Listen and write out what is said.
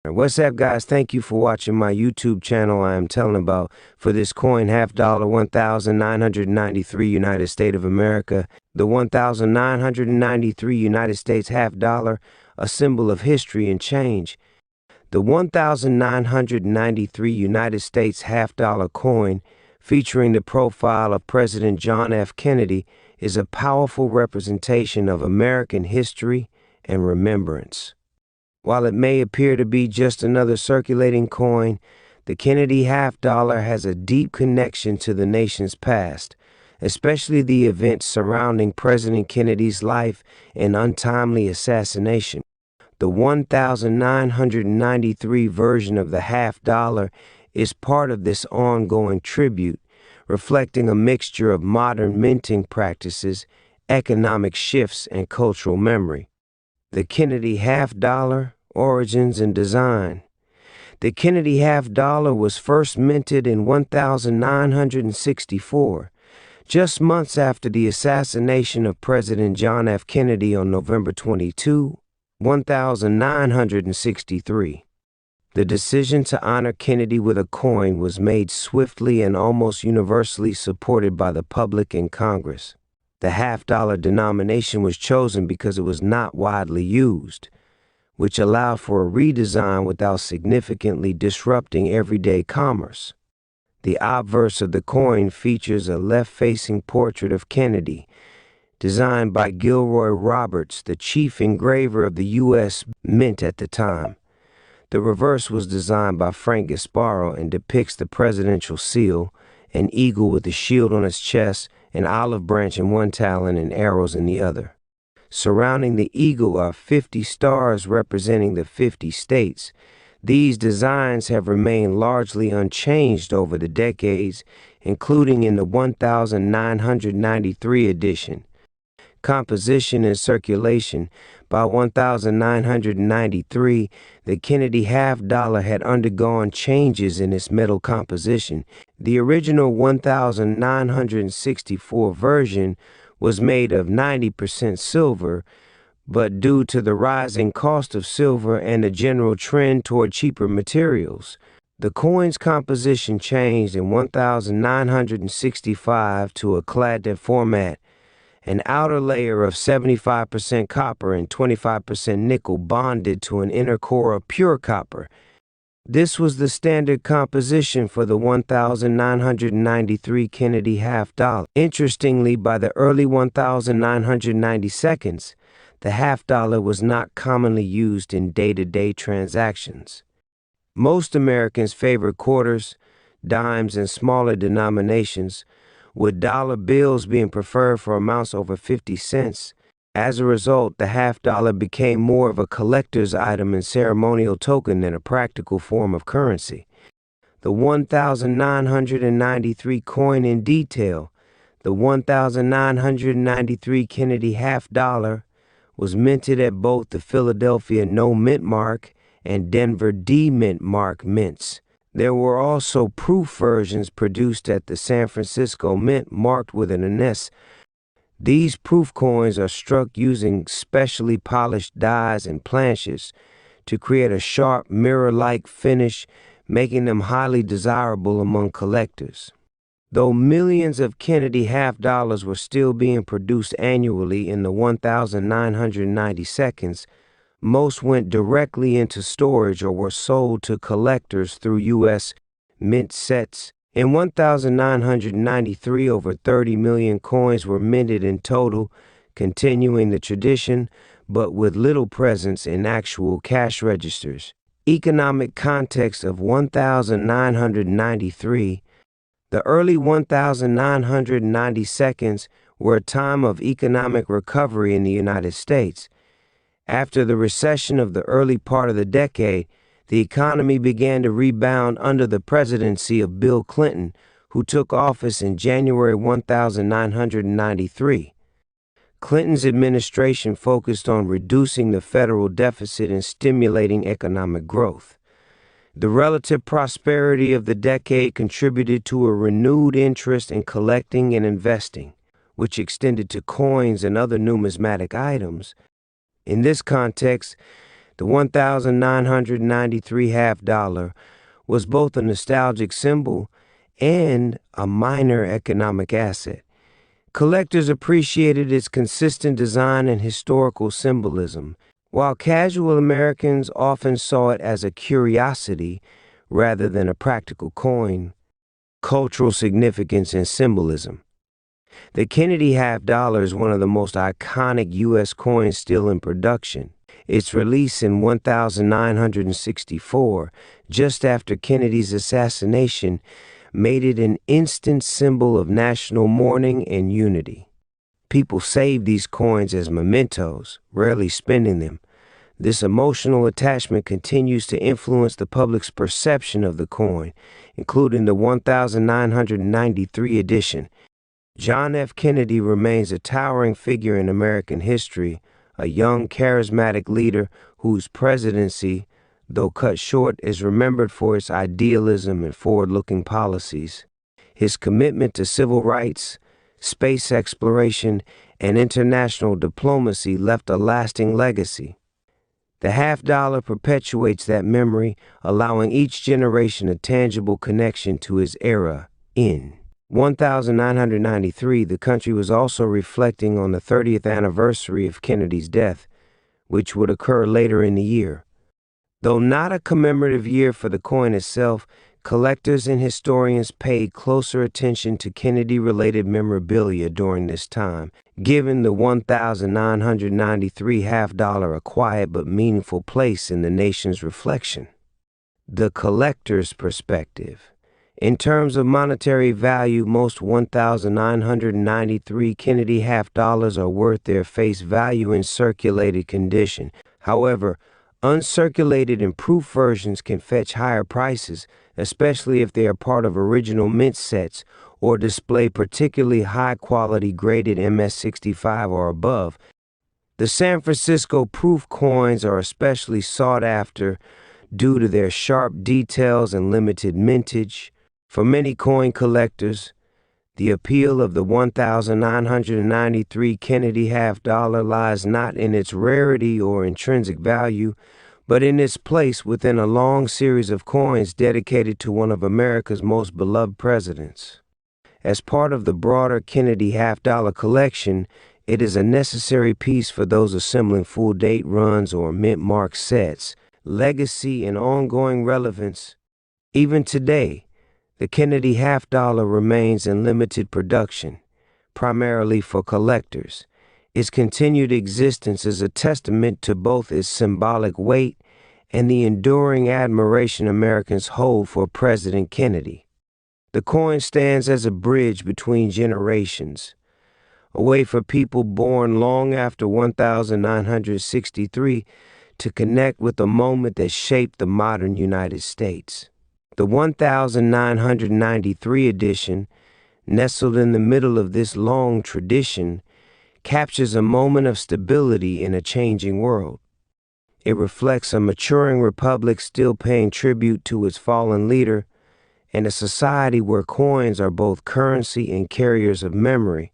What's up, guys? Thank you for watching my YouTube channel. I am telling about for this coin, half dollar, 1993 United States of America. The 1993 United States half dollar, a symbol of history and change. The 1993 United States half dollar coin, featuring the profile of President John F. Kennedy, is a powerful representation of American history and remembrance. While it may appear to be just another circulating coin, the Kennedy half dollar has a deep connection to the nation's past, especially the events surrounding President Kennedy's life and untimely assassination. The 1993 version of the half dollar is part of this ongoing tribute, reflecting a mixture of modern minting practices, economic shifts, and cultural memory. The Kennedy half dollar, origins and design. The Kennedy half dollar was first minted in 1964, just months after the assassination of President John F. Kennedy on November 22, 1963. The decision to honor Kennedy with a coin was made swiftly and almost universally supported by the public and Congress. The half-dollar denomination was chosen because it was not widely used, which allowed for a redesign without significantly disrupting everyday commerce. The obverse of the coin features a left-facing portrait of Kennedy, designed by Gilroy Roberts, the chief engraver of the U.S. Mint at the time. The reverse was designed by Frank Gasparo and depicts the presidential seal, an eagle with a shield on its chest, an olive branch in one talon and arrows in the other. Surrounding the eagle are 50 stars representing the 50 states. These designs have remained largely unchanged over the decades, including in the 1993 edition. Composition and circulation. By 1993, the Kennedy half dollar had undergone changes in its metal composition. The original 1964 version was made of 90% silver, but due to the rising cost of silver and a general trend toward cheaper materials, the coin's composition changed in 1965 to a cladded format. An outer layer of 75% copper and 25% nickel bonded to an inner core of pure copper. This was the standard composition for the 1993 Kennedy half dollar. Interestingly, by the early 1992s, the half dollar was not commonly used in day-to-day transactions. Most Americans favored quarters, dimes, and smaller denominations, with dollar bills being preferred for amounts over 50 cents. As a result, the half dollar became more of a collector's item and ceremonial token than a practical form of currency. The 1993 coin in detail. The 1993 Kennedy half dollar was minted at both the Philadelphia No Mint Mark and Denver D Mint Mark mints. There were also proof versions produced at the San Francisco Mint marked with an S. These proof coins are struck using specially polished dies and planches to create a sharp mirror-like finish, making them highly desirable among collectors. Though millions of Kennedy half dollars were still being produced annually in the 1992s, most went directly into storage or were sold to collectors through U.S. Mint sets. In 1993, over 30 million coins were minted in total, continuing the tradition, but with little presence in actual cash registers. Economic context of 1993. The early 1992s were a time of economic recovery in the United States. After the recession of the early part of the decade, the economy began to rebound under the presidency of Bill Clinton, who took office in January 1993. Clinton's administration focused on reducing the federal deficit and stimulating economic growth. The relative prosperity of the decade contributed to a renewed interest in collecting and investing, which extended to coins and other numismatic items. In this context, The 1,993 half dollar was both a nostalgic symbol and a minor economic asset. Collectors appreciated its consistent design and historical symbolism, while casual Americans often saw it as a curiosity rather than a practical coin. Cultural significance and symbolism. The Kennedy half dollar is one of the most iconic U.S. coins still in production. Its release in 1964, just after Kennedy's assassination, made it an instant symbol of national mourning and unity. People saved these coins as mementos, rarely spending them. This emotional attachment continues to influence the public's perception of the coin, including the 1993 edition. John F. Kennedy remains a towering figure in American history, a young, charismatic leader whose presidency, though cut short, is remembered for its idealism and forward-looking policies. His commitment to civil rights, space exploration, and international diplomacy left a lasting legacy. The half dollar perpetuates that memory, allowing each generation a tangible connection to his era. In 1993, the country was also reflecting on the 30th anniversary of Kennedy's death, which would occur later in the year. Though not a commemorative year for the coin itself, collectors and historians paid closer attention to Kennedy-related memorabilia during this time, giving the 1993 half dollar a quiet but meaningful place in the nation's reflection. The collector's perspective. In terms of monetary value, most 1993 Kennedy half dollars are worth their face value in circulated condition. However, uncirculated and proof versions can fetch higher prices, especially if they are part of original mint sets or display particularly high-quality graded MS-65 or above. The San Francisco proof coins are especially sought after due to their sharp details and limited mintage. For many coin collectors, the appeal of the 1993 Kennedy half dollar lies not in its rarity or intrinsic value, but in its place within a long series of coins dedicated to one of America's most beloved presidents. As part of the broader Kennedy half dollar collection, it is a necessary piece for those assembling full date runs or mint mark sets. Legacy and ongoing relevance. Even today, the Kennedy half dollar remains in limited production, primarily for collectors. Its continued existence is a testament to both its symbolic weight and the enduring admiration Americans hold for President Kennedy. The coin stands as a bridge between generations, a way for people born long after 1963 to connect with the moment that shaped the modern United States. The 1993 edition, nestled in the middle of this long tradition, captures a moment of stability in a changing world. It reflects a maturing republic still paying tribute to its fallen leader, and a society where coins are both currency and carriers of memory.